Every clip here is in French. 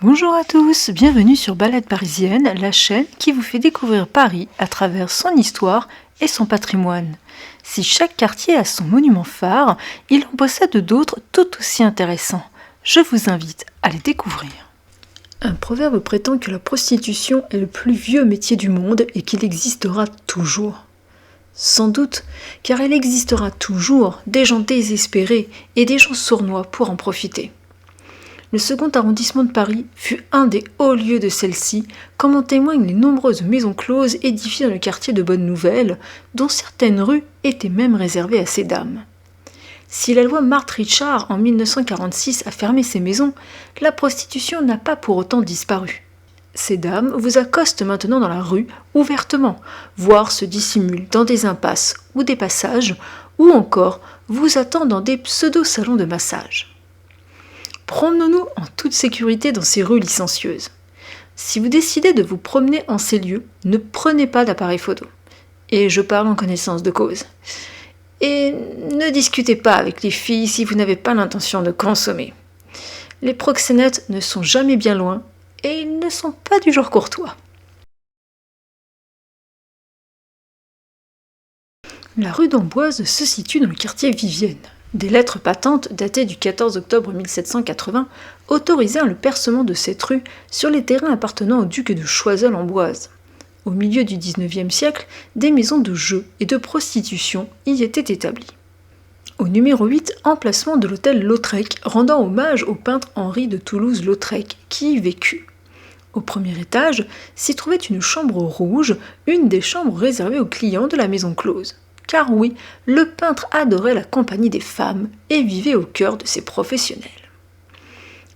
Bonjour à tous, bienvenue sur Balade Parisienne, la chaîne qui vous fait découvrir Paris à travers son histoire et son patrimoine. Si chaque quartier a son monument phare, il en possède d'autres tout aussi intéressants. Je vous invite à les découvrir. Un proverbe prétend que la prostitution est le plus vieux métier du monde et qu'il existera toujours. Sans doute, car il existera toujours des gens désespérés et des gens sournois pour en profiter. Le second arrondissement de Paris fut un des hauts lieux de celle-ci, comme en témoignent les nombreuses maisons closes édifiées dans le quartier de Bonne-Nouvelle, dont certaines rues étaient même réservées à ces dames. Si la loi Marthe-Richard en 1946 a fermé ces maisons, la prostitution n'a pas pour autant disparu. Ces dames vous accostent maintenant dans la rue ouvertement, voire se dissimulent dans des impasses ou des passages, ou encore vous attendent dans des pseudo-salons de massage. Promenons-nous en toute sécurité dans ces rues licencieuses. Si vous décidez de vous promener en ces lieux, ne prenez pas d'appareil photo. Et je parle en connaissance de cause. Et ne discutez pas avec les filles si vous n'avez pas l'intention de consommer. Les proxénètes ne sont jamais bien loin et ils ne sont pas du genre courtois. La rue d'Amboise se situe dans le quartier Vivienne. Des lettres patentes datées du 14 octobre 1780 autorisèrent le percement de cette rue sur les terrains appartenant au duc de Choiseul-Amboise. Au milieu du XIXe siècle, des maisons de jeux et de prostitution y étaient établies. Au numéro 8, emplacement de l'hôtel Lautrec, rendant hommage au peintre Henri de Toulouse-Lautrec, qui y vécut. Au premier étage s'y trouvait une chambre rouge, une des chambres réservées aux clients de la maison close. Car oui, le peintre adorait la compagnie des femmes et vivait au cœur de ses professionnels.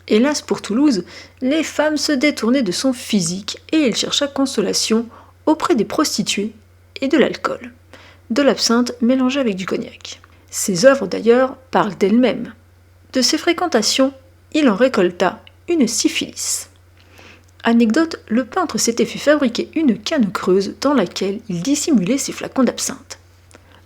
Hélas pour Toulouse, les femmes se détournaient de son physique et il chercha consolation auprès des prostituées et de l'alcool, de l'absinthe mélangée avec du cognac. Ses œuvres d'ailleurs parlent d'elles-mêmes. De ses fréquentations, il en récolta une syphilis. Anecdote, le peintre s'était fait fabriquer une canne creuse dans laquelle il dissimulait ses flacons d'absinthe.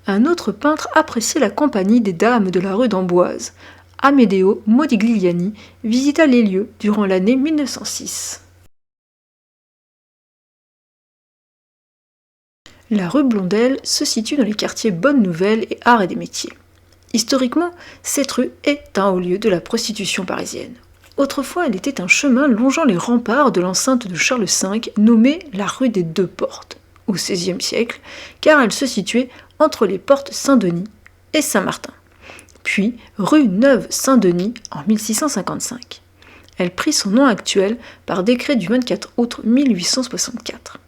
Un autre peintre appréciait la compagnie des dames de la rue d'Amboise. Amedeo Modigliani visita les lieux durant l'année 1906. La rue Blondel se situe dans les quartiers Bonne-Nouvelle et Arts et des Métiers. Historiquement, cette rue est un haut lieu de la prostitution parisienne. Autrefois, elle était un chemin longeant les remparts de l'enceinte de Charles V, nommée la rue des Deux Portes, au XVIe siècle, car elle se situait entre les portes Saint-Denis et Saint-Martin, puis rue Neuve-Saint-Denis en 1655. Elle prit son nom actuel par décret du 24 août 1864.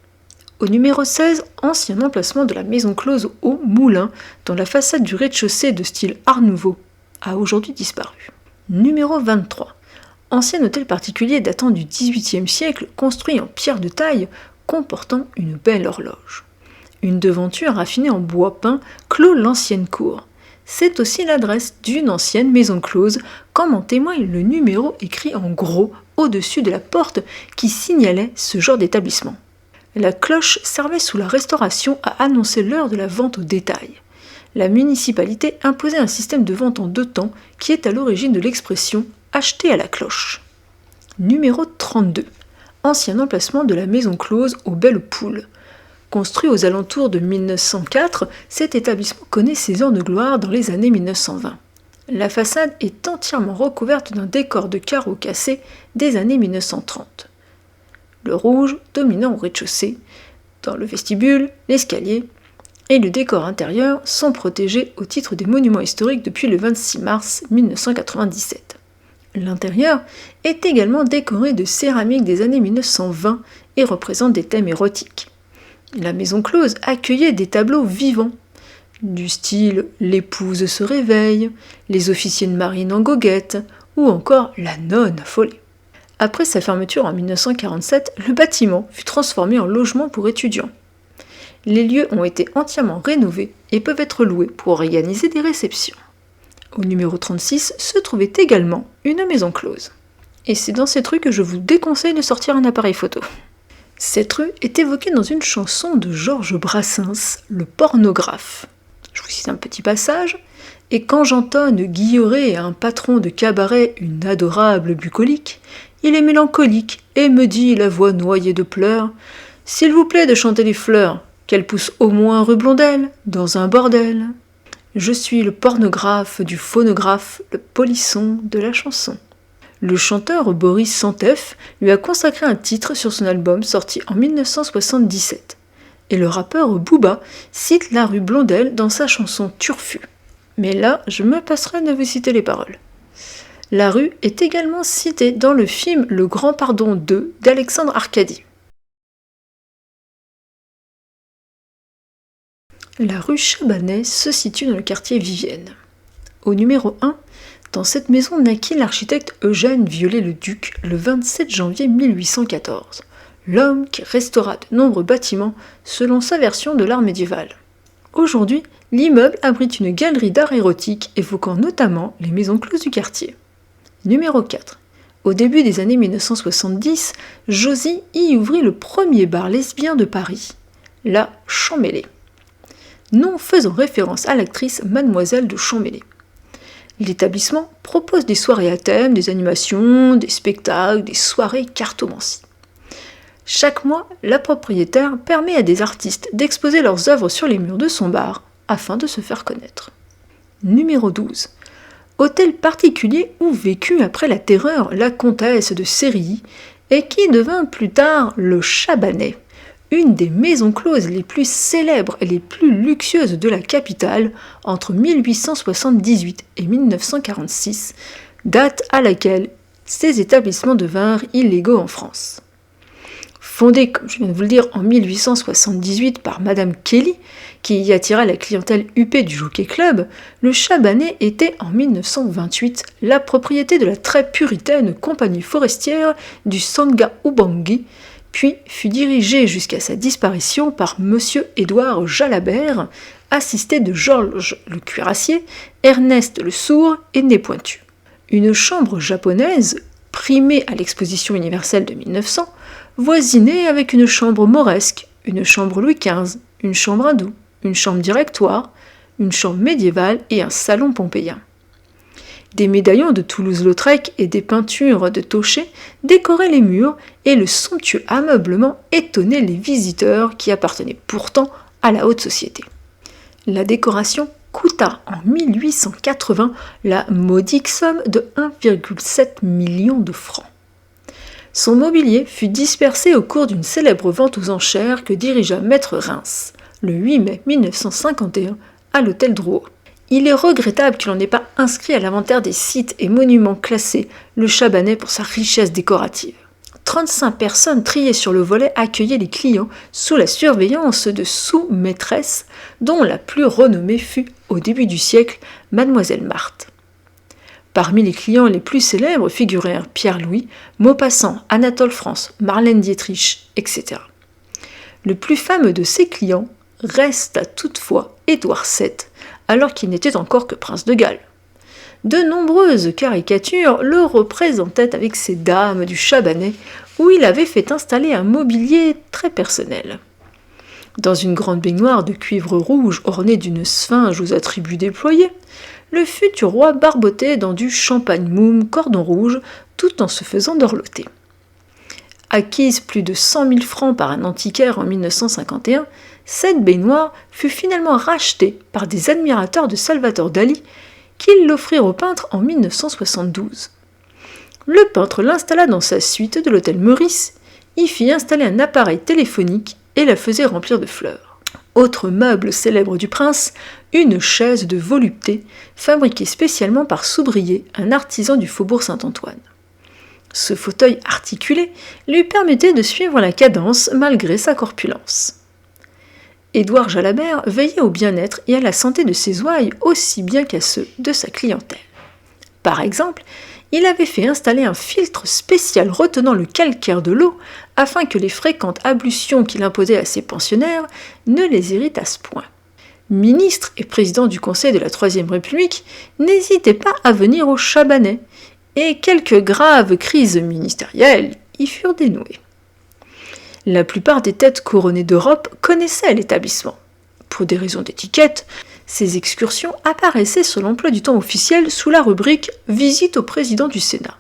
Au numéro 16, ancien emplacement de la maison close au Moulin, dont la façade du rez-de-chaussée de style Art Nouveau a aujourd'hui disparu. Numéro 23, ancien hôtel particulier datant du XVIIIe siècle, construit en pierre de taille, comportant une belle horloge. Une devanture raffinée en bois peint clôt l'ancienne cour. C'est aussi l'adresse d'une ancienne maison close, comme en témoigne le numéro écrit en gros au-dessus de la porte qui signalait ce genre d'établissement. La cloche servait sous la Restauration à annoncer l'heure de la vente au détail. La municipalité imposait un système de vente en 2 temps qui est à l'origine de l'expression « acheter à la cloche ». Numéro 32. Ancien emplacement de la maison close aux Belles Poules. Construit aux alentours de 1904, cet établissement connaît ses heures de gloire dans les années 1920. La façade est entièrement recouverte d'un décor de carreaux cassés des années 1930. Le rouge dominant au rez-de-chaussée. Dans le vestibule, l'escalier et le décor intérieur sont protégés au titre des monuments historiques depuis le 26 mars 1997. L'intérieur est également décoré de céramiques des années 1920 et représente des thèmes érotiques. La maison close accueillait des tableaux vivants, du style « L'épouse se réveille », les officiers de marine en goguette, ou encore la nonne affolée. Après sa fermeture en 1947, le bâtiment fut transformé en logement pour étudiants. Les lieux ont été entièrement rénovés et peuvent être loués pour organiser des réceptions. Au numéro 36 se trouvait également une maison close. Et c'est dans cette rue que je vous déconseille de sortir un appareil photo. Cette rue est évoquée dans une chanson de Georges Brassens, Le pornographe. Je vous cite un petit passage. Et quand j'entonne Guilleret à un patron de cabaret une adorable bucolique, il est mélancolique et me dit, la voix noyée de pleurs, « S'il vous plaît de chanter les fleurs, qu'elles poussent au moins rue Blondel, dans un bordel. » Je suis le pornographe du phonographe, le polisson de la chanson. Le chanteur Boris Santeff lui a consacré un titre sur son album sorti en 1977. Et le rappeur Booba cite la rue Blondel dans sa chanson Turfu. Mais là, je me passerai de vous citer les paroles. La rue est également citée dans le film Le Grand Pardon 2 d'Alexandre Arcadi. La rue Chabanais se situe dans le quartier Vivienne. Au numéro 1, dans cette maison naquit l'architecte Eugène Viollet-le-Duc le 27 janvier 1814, l'homme qui restaura de nombreux bâtiments selon sa version de l'art médiéval. Aujourd'hui, l'immeuble abrite une galerie d'art érotique évoquant notamment les maisons closes du quartier. Numéro 4. Au début des années 1970, Josy y ouvrit le premier bar lesbien de Paris, la Champmeslé. Nom faisant référence à l'actrice Mademoiselle de Champmeslé. L'établissement propose des soirées à thème, des animations, des spectacles, des soirées cartomancie. Chaque mois, la propriétaire permet à des artistes d'exposer leurs œuvres sur les murs de son bar afin de se faire connaître. Numéro 12. Hôtel particulier où vécut après la terreur la comtesse de Sérilly et qui devint plus tard le Chabanais, une des maisons closes les plus célèbres et les plus luxueuses de la capitale entre 1878 et 1946, date à laquelle ces établissements devinrent illégaux en France. Fondé, comme je viens de vous le dire, en 1878 par Madame Kelly, qui y attira la clientèle huppée du Jockey Club, le Chabanais était en 1928 la propriété de la très puritaine compagnie forestière du Sangha Ubangui, puis fut dirigé jusqu'à sa disparition par Monsieur Édouard Jalabert, assisté de Georges le Cuirassier, Ernest le Sourd et Nez Pointu. Une chambre japonaise, primée à l'exposition universelle de 1900, voisinait avec une chambre mauresque, une chambre Louis XV, une chambre hindoue, une chambre directoire, une chambre médiévale et un salon pompéien. Des médaillons de Toulouse-Lautrec et des peintures de Taucher décoraient les murs et le somptueux ameublement étonnait les visiteurs qui appartenaient pourtant à la haute société. La décoration coûta en 1880 la modique somme de 1,7 million de francs. Son mobilier fut dispersé au cours d'une célèbre vente aux enchères que dirigea Maître Reims, le 8 mai 1951, à l'hôtel Drouot. Il est regrettable qu'il n'en ait pas inscrit à l'inventaire des sites et monuments classés le Chabanais pour sa richesse décorative. 35 personnes triées sur le volet accueillaient les clients sous la surveillance de sous-maîtresses, dont la plus renommée fut, au début du siècle, Mademoiselle Marthe. Parmi les clients les plus célèbres figurèrent Pierre-Louis, Maupassant, Anatole France, Marlène Dietrich, etc. Le plus fameux de ces clients resta toutefois Édouard VII, alors qu'il n'était encore que prince de Galles. De nombreuses caricatures le représentaient avec ses dames du Chabanais, où il avait fait installer un mobilier très personnel. Dans une grande baignoire de cuivre rouge ornée d'une sphinge aux attributs déployés, le futur roi barbotait dans du champagne moum cordon rouge tout en se faisant dorloter. Acquise plus de 100 000 francs par un antiquaire en 1951, cette baignoire fut finalement rachetée par des admirateurs de Salvador Dali qui l'offrirent au peintre en 1972. Le peintre l'installa dans sa suite de l'hôtel Meurice, y fit installer un appareil téléphonique et la faisait remplir de fleurs. Autre meuble célèbre du prince, une chaise de volupté fabriquée spécialement par Soubrier, un artisan du faubourg Saint-Antoine. Ce fauteuil articulé lui permettait de suivre la cadence malgré sa corpulence. Édouard Jalabert veillait au bien-être et à la santé de ses ouailles aussi bien qu'à ceux de sa clientèle. Par exemple, il avait fait installer un filtre spécial retenant le calcaire de l'eau afin que les fréquentes ablutions qu'il imposait à ses pensionnaires ne les irritassent point. Ministre et président du Conseil de la Troisième République n'hésitait pas à venir au Chabanais, et quelques graves crises ministérielles y furent dénouées. La plupart des têtes couronnées d'Europe connaissaient l'établissement. Pour des raisons d'étiquette, ces excursions apparaissaient sur l'emploi du temps officiel sous la rubrique « Visite au président du Sénat ».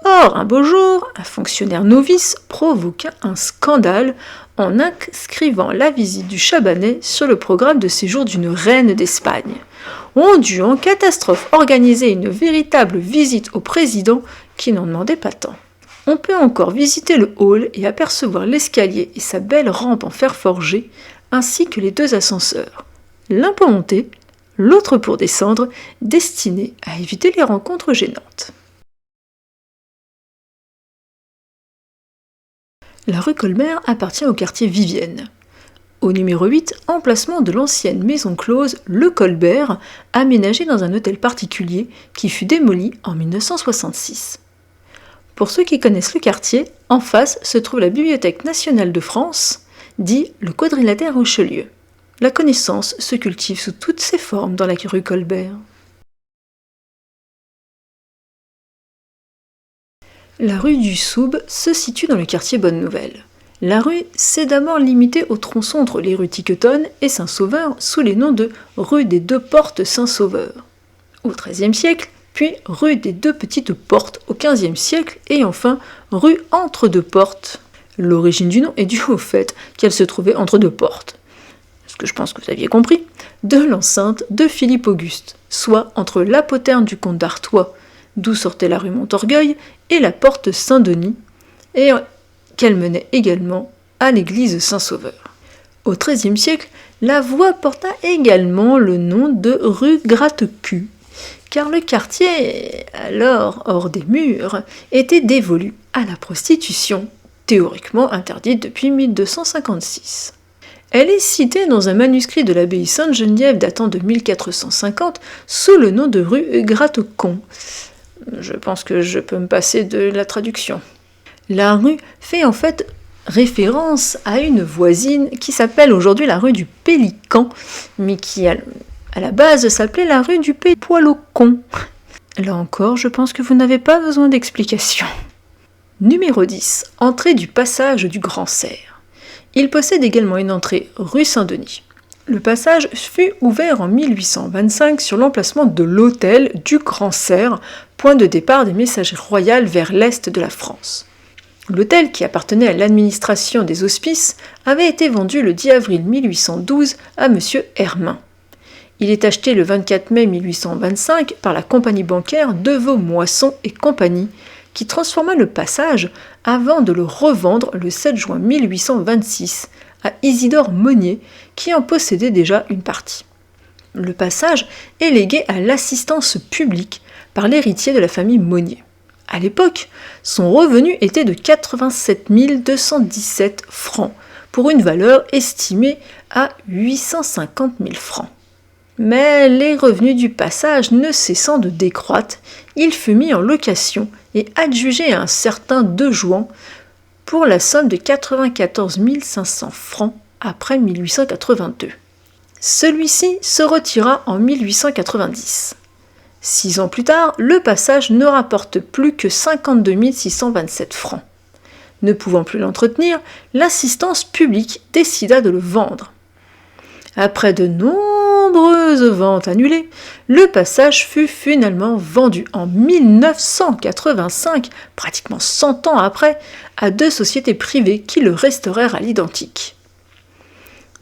Or, un beau jour, un fonctionnaire novice provoqua un scandale en inscrivant la visite du Chabanais sur le programme de séjour d'une reine d'Espagne. On dut en catastrophe organiser une véritable visite au président qui n'en demandait pas tant. On peut encore visiter le hall et apercevoir l'escalier et sa belle rampe en fer forgé, ainsi que les deux ascenseurs. L'un pour monter, l'autre pour descendre, destinés à éviter les rencontres gênantes. La rue Colbert appartient au quartier Vivienne. Au numéro 8, emplacement de l'ancienne maison close Le Colbert, aménagée dans un hôtel particulier qui fut démoli en 1966. Pour ceux qui connaissent le quartier, en face se trouve la Bibliothèque nationale de France, dit le Quadrilatère Richelieu. La connaissance se cultive sous toutes ses formes dans la rue Colbert. La rue du Soub se situe dans le quartier Bonne-Nouvelle. La rue s'est d'abord limitée au tronçon entre les rues Tiquetonne et Saint-Sauveur sous les noms de rue des Deux Portes Saint-Sauveur. Au XIIIe siècle, puis rue des Deux Petites Portes au XVe siècle et enfin rue Entre Deux Portes. L'origine du nom est due au fait qu'elle se trouvait entre deux portes, ce que je pense que vous aviez compris, de l'enceinte de Philippe Auguste, soit entre la poterne du comte d'Artois, d'où sortait la rue Montorgueil, et la porte Saint-Denis, et qu'elle menait également à l'église Saint-Sauveur. Au XIIIe siècle, la voie porta également le nom de rue Gratte-Cul, car le quartier, alors hors des murs, était dévolu à la prostitution, théoriquement interdite depuis 1256. Elle est citée dans un manuscrit de l'abbaye Sainte-Geneviève datant de 1450 sous le nom de rue Gratte-Con. Je pense que je peux me passer de la traduction. La rue fait en fait référence à une voisine qui s'appelle aujourd'hui la rue du Pélican, mais qui à la base s'appelait la rue du Poil-au-Con. Là encore, je pense que vous n'avez pas besoin d'explication. Numéro 10. Entrée du passage du Grand Cerf. Il possède également une entrée rue Saint-Denis. Le passage fut ouvert en 1825 sur l'emplacement de l'hôtel du Grand Cerf, point de départ des messageries royales vers l'est de la France. L'hôtel, qui appartenait à l'administration des Hospices, avait été vendu le 10 avril 1812 à M. Hermin. Il est acheté le 24 mai 1825 par la compagnie bancaire Deveau Moisson et compagnie, qui transforma le passage avant de le revendre le 7 juin 1826 à Isidore Monnier, qui en possédait déjà une partie. Le passage est légué à l'assistance publique par l'héritier de la famille Monnier. À l'époque, son revenu était de 87 217 francs, pour une valeur estimée à 850 000 francs. Mais les revenus du passage ne cessant de décroître, il fut mis en location et adjugé à un certain De Jouan pour la somme de 94 500 francs après 1882. Celui-ci se retira en 1890. 6 ans plus tard, le passage ne rapporte plus que 52 627 francs. Ne pouvant plus l'entretenir, l'assistance publique décida de le vendre. Après de nombreuses ventes annulées, le passage fut finalement vendu en 1985, pratiquement 100 ans après, à 2 sociétés privées qui le restaurèrent à l'identique.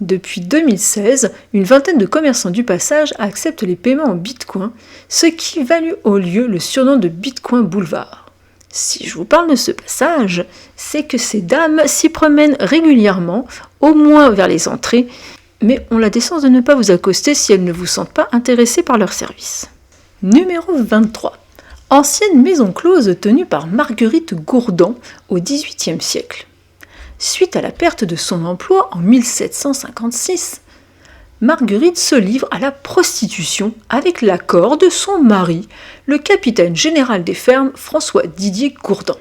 Depuis 2016, une vingtaine de commerçants du passage acceptent les paiements en bitcoin, ce qui valut au lieu le surnom de Bitcoin Boulevard. Si je vous parle de ce passage, c'est que ces dames s'y promènent régulièrement, au moins vers les entrées, mais ont la décence de ne pas vous accoster si elles ne vous sentent pas intéressées par leur service. Numéro 23. Ancienne maison close tenue par Marguerite Gourdan au XVIIIe siècle. Suite à la perte de son emploi en 1756, Marguerite se livre à la prostitution avec l'accord de son mari, le capitaine général des fermes François Didier Gourdan.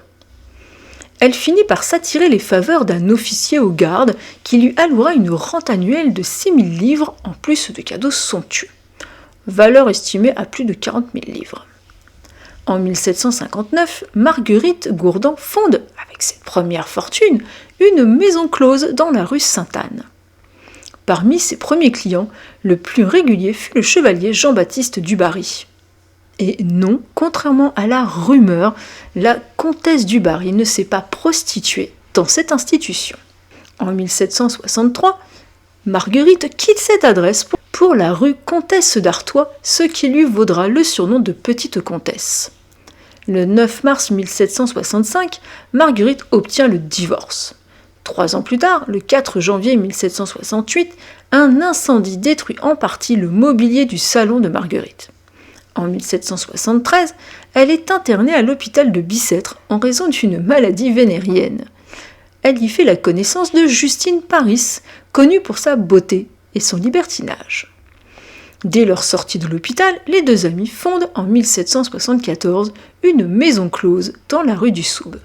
Elle finit par s'attirer les faveurs d'un officier aux gardes qui lui allouera une rente annuelle de 6 000 livres en plus de cadeaux somptueux, valeur estimée à plus de 40 000 livres. En 1759, Marguerite Gourdan fonde, avec cette première fortune, une maison close dans la rue Sainte-Anne. Parmi ses premiers clients, le plus régulier fut le chevalier Jean-Baptiste Dubarry. Et non, contrairement à la rumeur, la comtesse du Barry ne s'est pas prostituée dans cette institution. En 1763, Marguerite quitte cette adresse pour la rue Comtesse d'Artois, ce qui lui vaudra le surnom de Petite Comtesse. Le 9 mars 1765, Marguerite obtient le divorce. 3 ans plus tard, le 4 janvier 1768, un incendie détruit en partie le mobilier du salon de Marguerite. En 1773, elle est internée à l'hôpital de Bicêtre en raison d'une maladie vénérienne. Elle y fait la connaissance de Justine Paris, connue pour sa beauté et son libertinage. Dès leur sortie de l'hôpital, les deux amies fondent en 1774 une maison close dans la rue du Soub,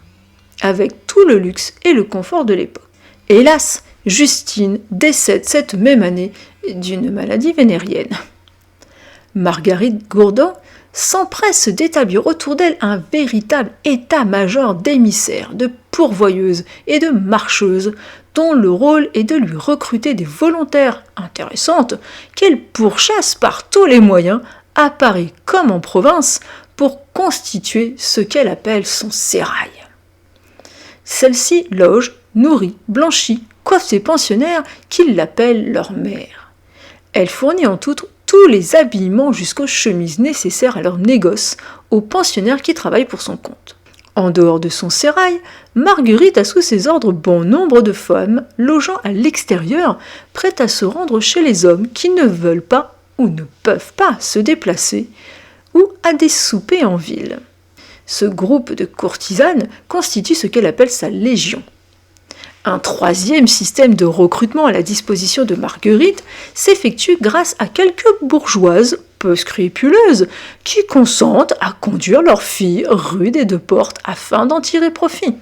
avec tout le luxe et le confort de l'époque. Hélas, Justine décède cette même année d'une maladie vénérienne. Marguerite Gourdon s'empresse d'établir autour d'elle un véritable état-major d'émissaires, de pourvoyeuses et de marcheuses, dont le rôle est de lui recruter des volontaires intéressantes qu'elle pourchasse par tous les moyens, à Paris comme en province, pour constituer ce qu'elle appelle son sérail. Celle-ci loge, nourrit, blanchit, coiffe ses pensionnaires qui l'appellent leur mère. Elle fournit en tout tous les habillements jusqu'aux chemises nécessaires à leur négoce aux pensionnaires qui travaillent pour son compte. En dehors de son sérail, Marguerite a sous ses ordres bon nombre de femmes logeant à l'extérieur, prêtes à se rendre chez les hommes qui ne veulent pas ou ne peuvent pas se déplacer, ou à des soupers en ville. Ce groupe de courtisanes constitue ce qu'elle appelle sa légion. Un troisième système de recrutement à la disposition de Marguerite s'effectue grâce à quelques bourgeoises peu scrupuleuses qui consentent à conduire leurs filles rue des Deux Portes afin d'en tirer profit.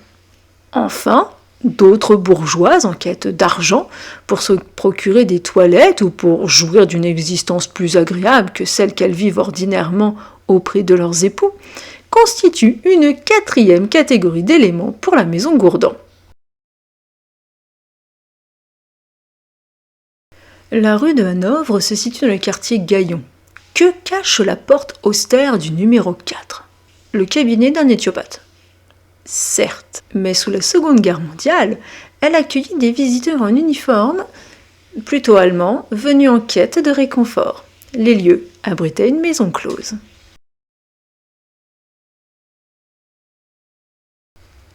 Enfin, d'autres bourgeoises en quête d'argent pour se procurer des toilettes ou pour jouir d'une existence plus agréable que celle qu'elles vivent ordinairement auprès de leurs époux, constituent une quatrième catégorie d'éléments pour la maison Gourdon. La rue de Hanovre se situe dans le quartier Gaillon. Que cache la porte austère du numéro 4 ? Le cabinet d'un éthiopathe. Certes, mais sous la Seconde Guerre mondiale, elle accueillit des visiteurs en uniforme, plutôt allemands, venus en quête de réconfort. Les lieux abritaient une maison close.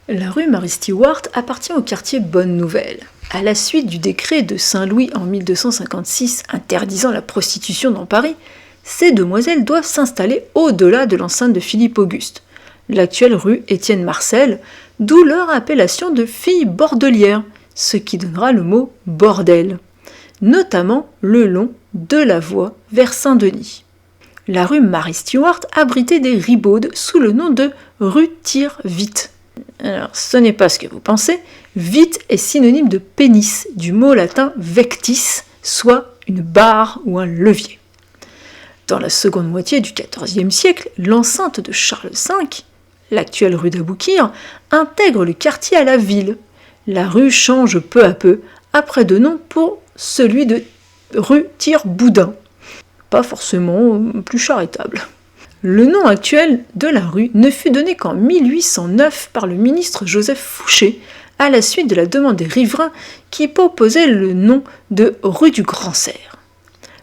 La rue Marie-Stewart appartient au quartier Bonne Nouvelle. À la suite du décret de Saint-Louis en 1256 interdisant la prostitution dans Paris, ces demoiselles doivent s'installer au-delà de l'enceinte de Philippe-Auguste, l'actuelle rue Étienne Marcel, d'où leur appellation de filles bordelières, ce qui donnera le mot bordel, notamment le long de la voie vers Saint-Denis. La rue Marie-Stewart abritait des ribaudes sous le nom de rue Tire-Vite. Alors, ce n'est pas ce que vous pensez, vite est synonyme de pénis, du mot latin vectis, soit une barre ou un levier. Dans la seconde moitié du XIVe siècle, l'enceinte de Charles V, l'actuelle rue d'Aboukir, intègre le quartier à la ville. La rue change peu à peu, après de nom pour celui de rue Tire-Boudin. Pas forcément plus charitable. Le nom actuel de la rue ne fut donné qu'en 1809 par le ministre Joseph Fouché, à la suite de la demande des riverains qui proposaient le nom de rue du Grand Cerf.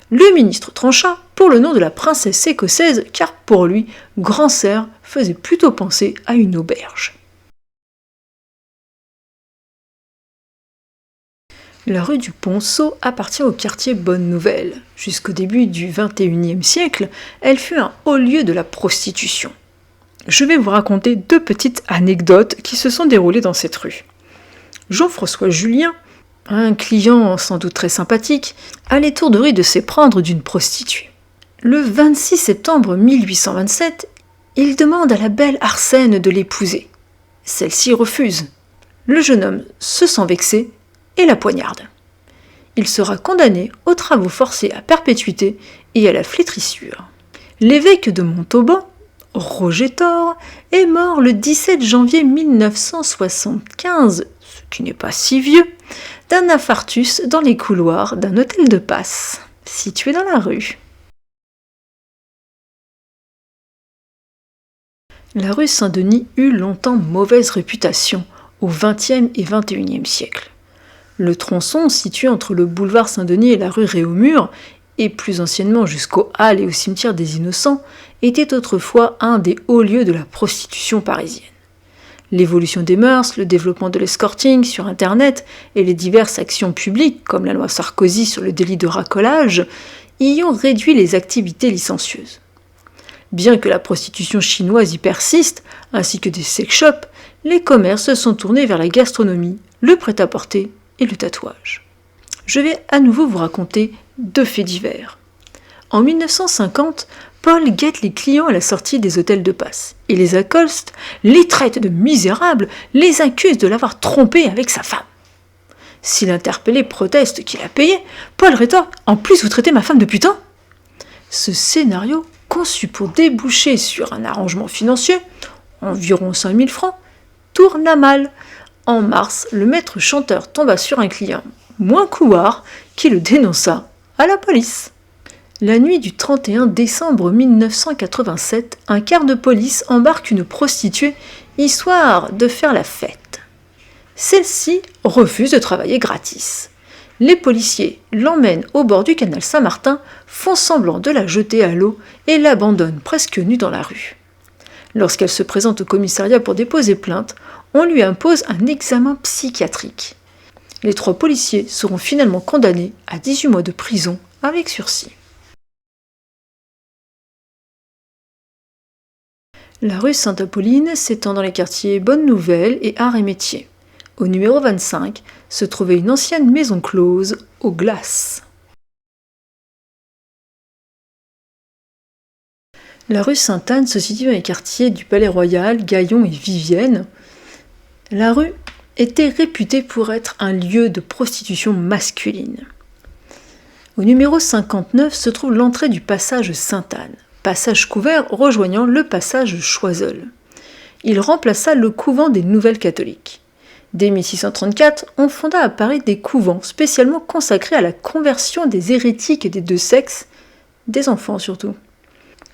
Le ministre trancha pour le nom de la princesse écossaise, car pour lui, Grand Cerf faisait plutôt penser à une auberge. La rue du Ponceau appartient au quartier Bonne Nouvelle. Jusqu'au début du XXIe siècle, elle fut un haut lieu de la prostitution. Je vais vous raconter 2 petites anecdotes qui se sont déroulées dans cette rue. Jean-François Julien, un client sans doute très sympathique, a l'étourderie de s'éprendre d'une prostituée. Le 26 septembre 1827, il demande à la belle Arsène de l'épouser. Celle-ci refuse. Le jeune homme se sent vexé et la poignarde. Il sera condamné aux travaux forcés à perpétuité et à la flétrissure. L'évêque de Montauban, Roger Thor, est mort le 17 janvier 1975, ce qui n'est pas si vieux, d'un infarctus dans les couloirs d'un hôtel de passe, situé dans la rue. La rue Saint-Denis eut longtemps mauvaise réputation au XXe et XXIe siècle. Le tronçon, situé entre le boulevard Saint-Denis et la rue Réaumur, et plus anciennement jusqu'aux Halles et au cimetière des Innocents, était autrefois un des hauts lieux de la prostitution parisienne. L'évolution des mœurs, le développement de l'escorting sur Internet et les diverses actions publiques, comme la loi Sarkozy sur le délit de racolage, y ont réduit les activités licencieuses. Bien que la prostitution chinoise y persiste, ainsi que des sex shops, les commerces se sont tournés vers la gastronomie, le prêt-à-porter et le tatouage. Je vais à nouveau vous raconter 2 faits divers. En 1950, Paul guette les clients à la sortie des hôtels de passe. Il les accoste, les traite de misérables, les accuse de l'avoir trompé avec sa femme. Si l'interpellé proteste qu'il a payé, Paul rétorque « En plus, vous traitez ma femme de putain ?» Ce scénario, conçu pour déboucher sur un arrangement financier, environ 5000 francs, tourne à mal. En mars, le maître chanteur tomba sur un client moins couard qui le dénonça à la police. La nuit du 31 décembre 1987, un quart de police embarque une prostituée histoire de faire la fête. Celle-ci refuse de travailler gratis. Les policiers l'emmènent au bord du canal Saint-Martin, font semblant de la jeter à l'eau et l'abandonnent presque nue dans la rue. Lorsqu'elle se présente au commissariat pour déposer plainte, on lui impose un examen psychiatrique. Les 3 policiers seront finalement condamnés à 18 mois de prison avec sursis. La rue Sainte-Apolline s'étend dans les quartiers Bonne Nouvelle et Arts et Métiers. Au numéro 25 se trouvait une ancienne maison close aux glaces. La rue Sainte-Anne se situe dans les quartiers du Palais Royal, Gaillon et Vivienne. La rue était réputée pour être un lieu de prostitution masculine. Au numéro 59 se trouve l'entrée du passage Sainte-Anne, passage couvert rejoignant le passage Choiseul. Il remplaça le couvent des Nouvelles Catholiques. Dès 1634, on fonda à Paris des couvents spécialement consacrés à la conversion des hérétiques des 2 sexes, des enfants surtout.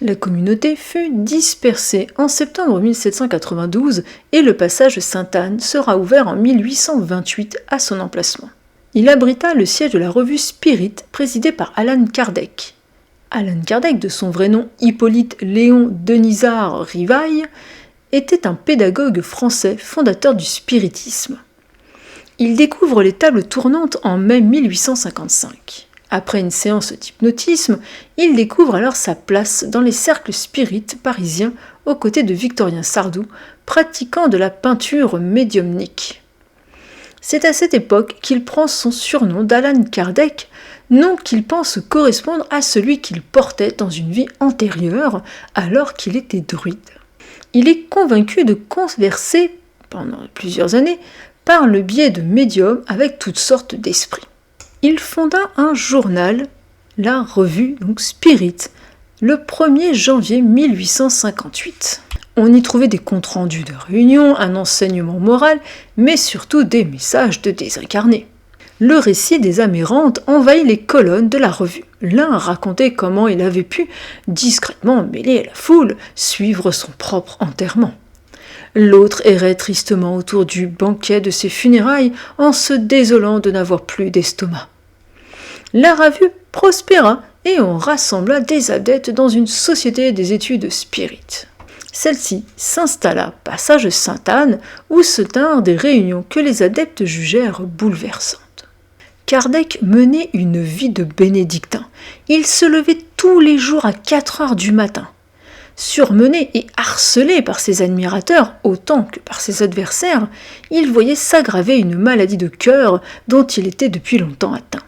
La communauté fut dispersée en septembre 1792 et le passage Sainte-Anne sera ouvert en 1828 à son emplacement. Il abrita le siège de la revue Spirit présidée par Allan Kardec. Allan Kardec, de son vrai nom Hippolyte Léon Denisard Rivaille, était un pédagogue français fondateur du spiritisme. Il découvre les tables tournantes en mai 1855. Après une séance d'hypnotisme, il découvre alors sa place dans les cercles spirites parisiens aux côtés de Victorien Sardou, pratiquant de la peinture médiumnique. C'est à cette époque qu'il prend son surnom d'Allan Kardec, nom qu'il pense correspondre à celui qu'il portait dans une vie antérieure alors qu'il était druide. Il est convaincu de converser, pendant plusieurs années, par le biais de médiums avec toutes sortes d'esprits. Il fonda un journal, la revue Spirit, le 1er janvier 1858. On y trouvait des comptes rendus de réunions, un enseignement moral, mais surtout des messages de désincarnés. Le récit des âmes errantes envahit les colonnes de la revue. L'un racontait comment il avait pu, discrètement mêlé à la foule, suivre son propre enterrement. L'autre errait tristement autour du banquet de ses funérailles en se désolant de n'avoir plus d'estomac. La revue prospéra et on rassembla des adeptes dans une société des études spirites. Celle-ci s'installa passage Sainte-Anne où se tinrent des réunions que les adeptes jugèrent bouleversantes. Kardec menait une vie de bénédictin. Il se levait tous les jours à 4 heures du matin. Surmené et harcelé par ses admirateurs autant que par ses adversaires, il voyait s'aggraver une maladie de cœur dont il était depuis longtemps atteint.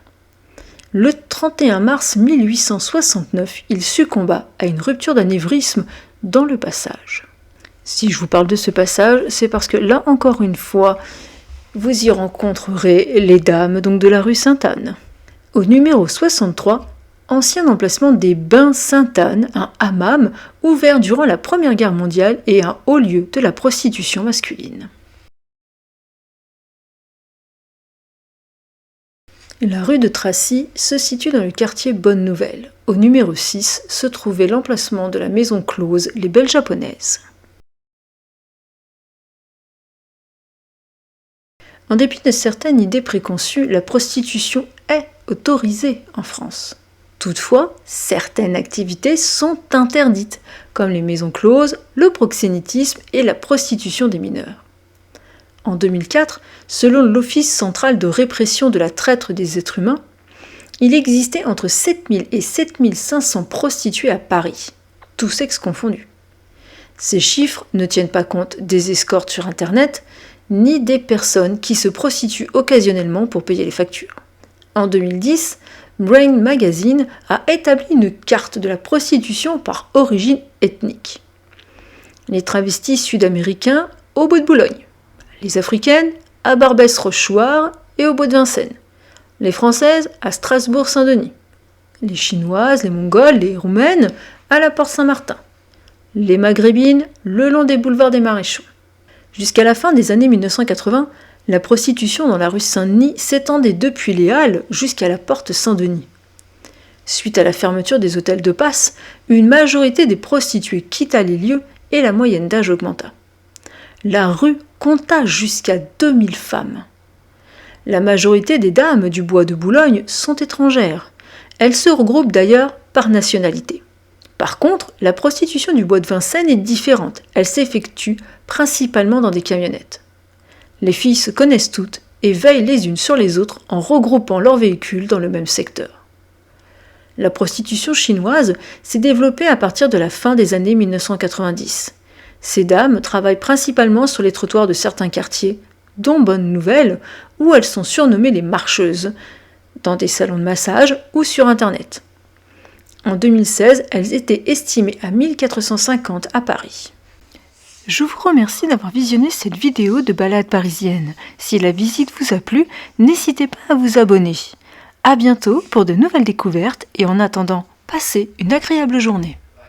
Le 31 mars 1869, il succomba à une rupture d'anévrisme dans le passage. Si je vous parle de ce passage, c'est parce que là encore une fois, vous y rencontrerez les dames donc de la rue Sainte-Anne. Au numéro 63, ancien emplacement des Bains Sainte-Anne, un hammam ouvert durant la Première Guerre mondiale et un haut lieu de la prostitution masculine. La rue de Tracy se situe dans le quartier Bonne Nouvelle. Au numéro 6 se trouvait l'emplacement de la maison close Les Belles Japonaises. En dépit de certaines idées préconçues, la prostitution est autorisée en France. Toutefois, certaines activités sont interdites, comme les maisons closes, le proxénétisme et la prostitution des mineurs. En 2004, selon l'Office central de répression de la traite des êtres humains, il existait entre 7000 et 7500 prostituées à Paris, tous sexes confondus. Ces chiffres ne tiennent pas compte des escortes sur Internet, ni des personnes qui se prostituent occasionnellement pour payer les factures. En 2010, Brain Magazine a établi une carte de la prostitution par origine ethnique. Les travestis sud-américains au bois de Boulogne, les africaines à Barbès-Rochechouart et au bois de Vincennes, les françaises à Strasbourg-Saint-Denis, les chinoises, les mongoles, les roumaines à la Porte Saint-Martin, les maghrébines le long des boulevards des Maréchaux. Jusqu'à la fin des années 1980, la prostitution dans la rue Saint-Denis s'étendait depuis les Halles jusqu'à la porte Saint-Denis. Suite à la fermeture des hôtels de passe, une majorité des prostituées quitta les lieux et la moyenne d'âge augmenta. La rue compta jusqu'à 2000 femmes. La majorité des dames du bois de Boulogne sont étrangères. Elles se regroupent d'ailleurs par nationalité. Par contre, la prostitution du bois de Vincennes est différente. Elle s'effectue principalement dans des camionnettes. Les filles se connaissent toutes et veillent les unes sur les autres en regroupant leurs véhicules dans le même secteur. La prostitution chinoise s'est développée à partir de la fin des années 1990. Ces dames travaillent principalement sur les trottoirs de certains quartiers, dont Bonne Nouvelle, où elles sont surnommées les marcheuses, dans des salons de massage ou sur Internet. En 2016, elles étaient estimées à 1450 à Paris. Je vous remercie d'avoir visionné cette vidéo de balade parisienne. Si la visite vous a plu, n'hésitez pas à vous abonner. À bientôt pour de nouvelles découvertes et en attendant, passez une agréable journée.